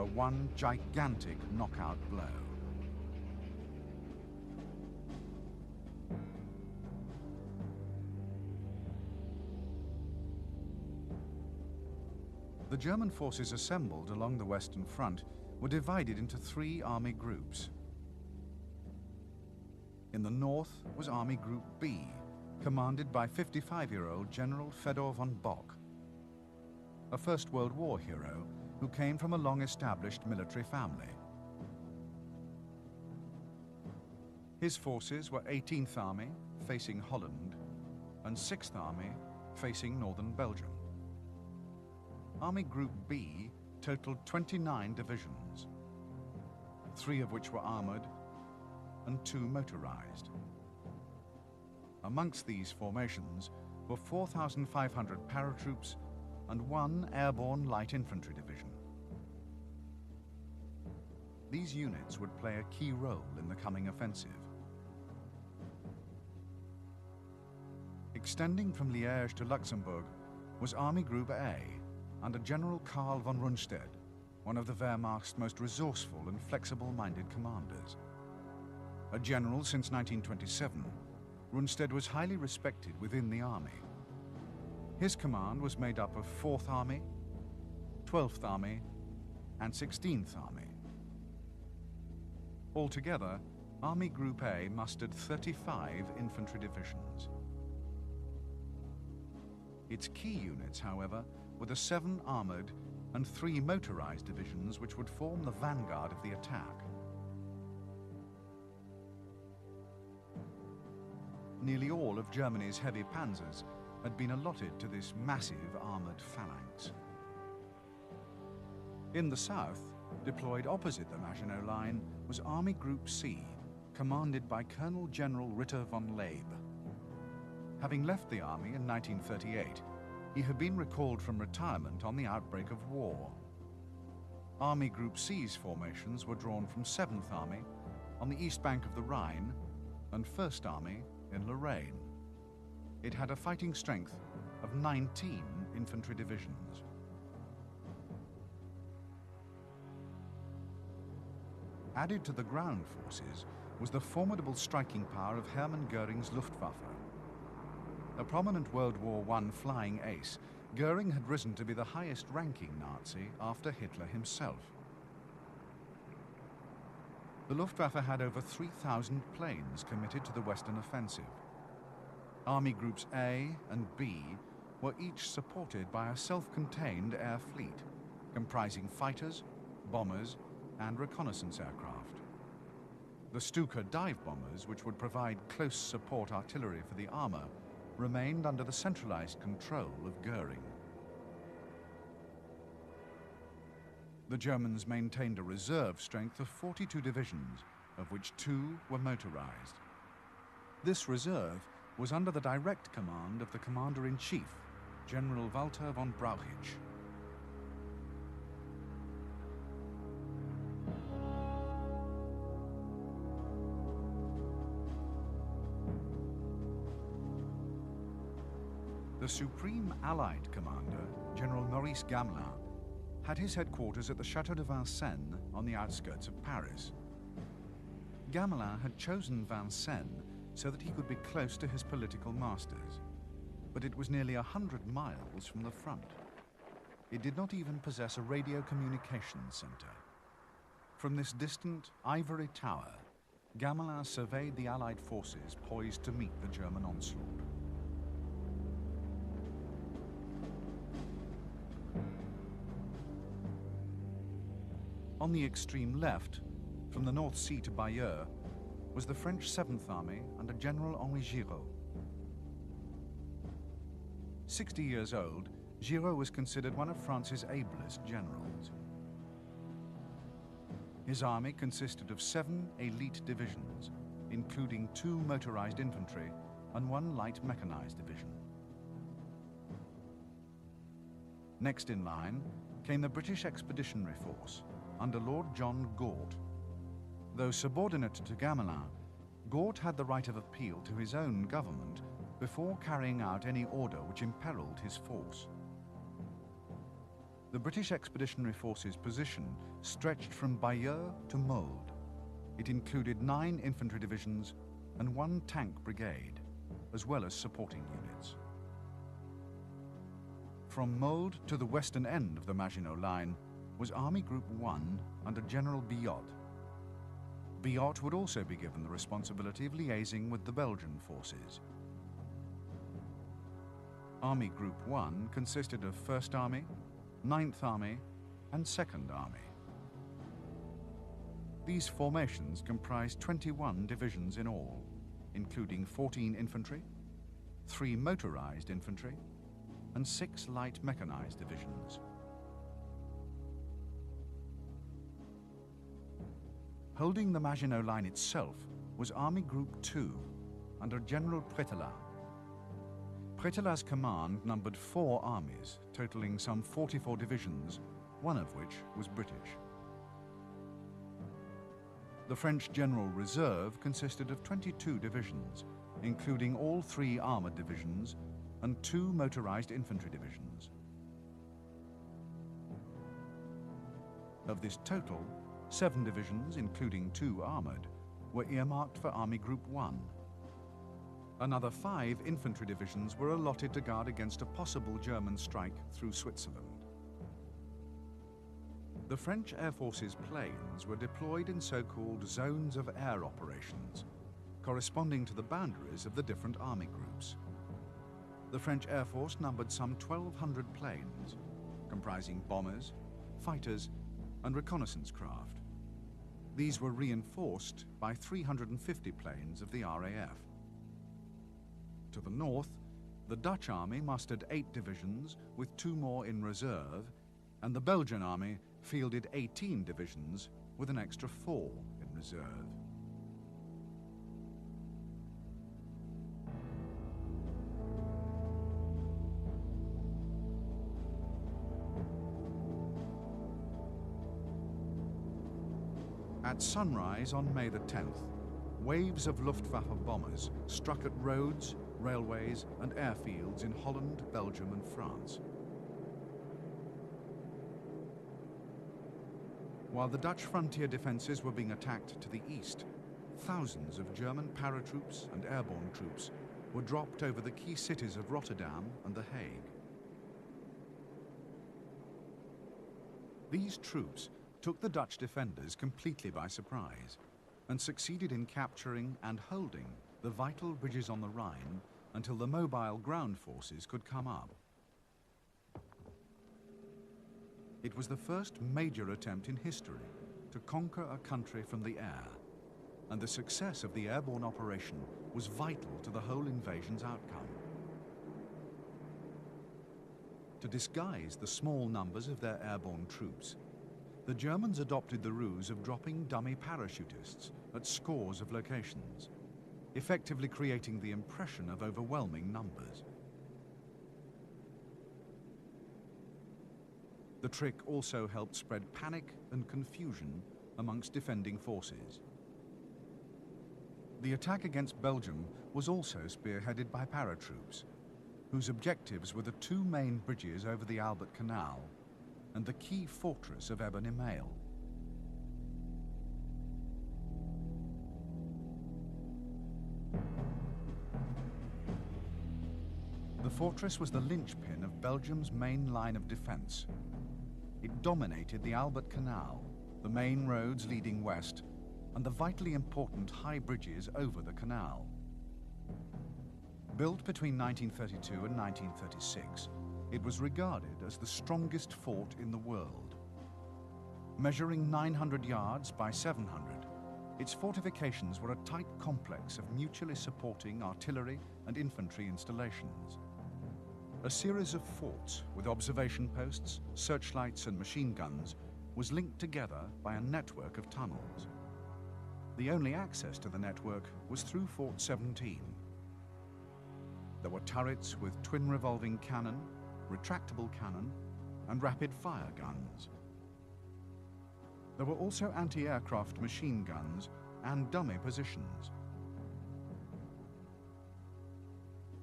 one gigantic knockout blow. The German forces assembled along the Western Front were divided into three army groups. In the north was Army Group B, commanded by 55-year-old General Fedor von Bock, a First World War hero who came from a long-established military family. His forces were 18th Army, facing Holland, and 6th Army, facing northern Belgium. Army Group B totaled 29 divisions, 3 of which were armored and 2 motorized. Amongst these formations were 4,500 paratroops and 1 airborne light infantry division. These units would play a key role in the coming offensive. Extending from Liège to Luxembourg was Army Group A under General Karl von Rundstedt, one of the Wehrmacht's most resourceful and flexible-minded commanders. A general since 1927, Rundstedt was highly respected within the army. His command was made up of 4th Army, 12th Army, and 16th Army. Altogether, Army Group A mustered 35 infantry divisions. Its key units, however, were the 7 armored and 3 motorized divisions which would form the vanguard of the attack. Nearly all of Germany's heavy panzers had been allotted to this massive armored phalanx. In the south, deployed opposite the Maginot Line, was Army Group C, commanded by Colonel General Ritter von Leeb. Having left the army in 1938, he had been recalled from retirement on the outbreak of war. Army Group C's formations were drawn from 7th Army on the east bank of the Rhine and 1st Army in Lorraine. It had a fighting strength of 19 infantry divisions. Added to the ground forces was the formidable striking power of Hermann Göring's Luftwaffe. A prominent World War I flying ace, Göring had risen to be the highest-ranking Nazi after Hitler himself. The Luftwaffe had over 3,000 planes committed to the Western offensive. Army Groups A and B were each supported by a self-contained air fleet, comprising fighters, bombers, and reconnaissance aircraft. The Stuka dive bombers, which would provide close support artillery for the armor, remained under the centralized control of Göring. The Germans maintained a reserve strength of 42 divisions, of which 2 were motorized. This reserve was under the direct command of the Commander-in-Chief, General Walter von Brauchitsch. The Supreme Allied Commander, General Maurice Gamelin, had his headquarters at the Château de Vincennes on the outskirts of Paris. Gamelin had chosen Vincennes so that he could be close to his political masters, but it was nearly 100 miles from the front. It did not even possess a radio communications center. From this distant ivory tower, Gamelin surveyed the Allied forces poised to meet the German onslaught. On the extreme left, from the North Sea to Bayeux, was the French 7th Army under General Henri Giraud. 60 years old, Giraud was considered one of France's ablest generals. His army consisted of 7 elite divisions, including 2 motorized infantry and 1 light mechanized division. Next in line came the British Expeditionary Force, under Lord John Gort. Though subordinate to Gamelin, Gort had the right of appeal to his own government before carrying out any order which imperiled his force. The British Expeditionary Force's position stretched from Bayeux to Molde. It included 9 infantry divisions and 1 tank brigade, as well as supporting units. From Molde to the western end of the Maginot Line was Army Group 1 under General Biot. Biot would also be given the responsibility of liaising with the Belgian forces. Army Group 1 consisted of 1st Army, 9th Army, and 2nd Army. These formations comprised 21 divisions in all, including 14 infantry, 3 motorized infantry, and 6 light mechanized divisions. Holding the Maginot Line itself was Army Group 2 under General Prételat. Prételat's command numbered 4 armies, totaling some 44 divisions, one of which was British. The French General Reserve consisted of 22 divisions, including all 3 armored divisions and 2 motorized infantry divisions. Of this total, 7 divisions, including 2 armored, were earmarked for Army Group 1. Another 5 infantry divisions were allotted to guard against a possible German strike through Switzerland. The French Air Force's planes were deployed in so-called zones of air operations, corresponding to the boundaries of the different army groups. The French Air Force numbered some 1,200 planes, comprising bombers, fighters, and reconnaissance craft. These were reinforced by 350 planes of the RAF. To the north, the Dutch army mustered 8 divisions with 2 more in reserve, and the Belgian army fielded 18 divisions with an extra 4 in reserve. At sunrise on May the 10th, waves of Luftwaffe bombers struck at roads, railways, and airfields in Holland, Belgium, and France. While the Dutch frontier defences were being attacked to the east, thousands of German paratroops and airborne troops were dropped over the key cities of Rotterdam and The Hague. These troops took the Dutch defenders completely by surprise and succeeded in capturing and holding the vital bridges on the Rhine until the mobile ground forces could come up. It was the first major attempt in history to conquer a country from the air, and the success of the airborne operation was vital to the whole invasion's outcome. To disguise the small numbers of their airborne troops, the Germans adopted the ruse of dropping dummy parachutists at scores of locations, effectively creating the impression of overwhelming numbers. The trick also helped spread panic and confusion amongst defending forces. The attack against Belgium was also spearheaded by paratroops, whose objectives were the 2 main bridges over the Albert Canal and the key fortress of Ebene-Mael. The fortress was the linchpin of Belgium's main line of defense. It dominated the Albert Canal, the main roads leading west, and the vitally important high bridges over the canal. Built between 1932 and 1936, it was regarded as the strongest fort in the world. Measuring 900 yards by 700, its fortifications were a tight complex of mutually supporting artillery and infantry installations. A series of forts with observation posts, searchlights, and machine guns was linked together by a network of tunnels. The only access to the network was through Fort 17. There were turrets with twin revolving cannon, retractable cannon, and rapid fire guns. There were also anti-aircraft machine guns and dummy positions.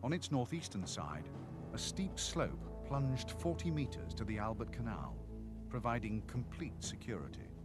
On its northeastern side, a steep slope plunged 40 meters to the Albert Canal, providing complete security.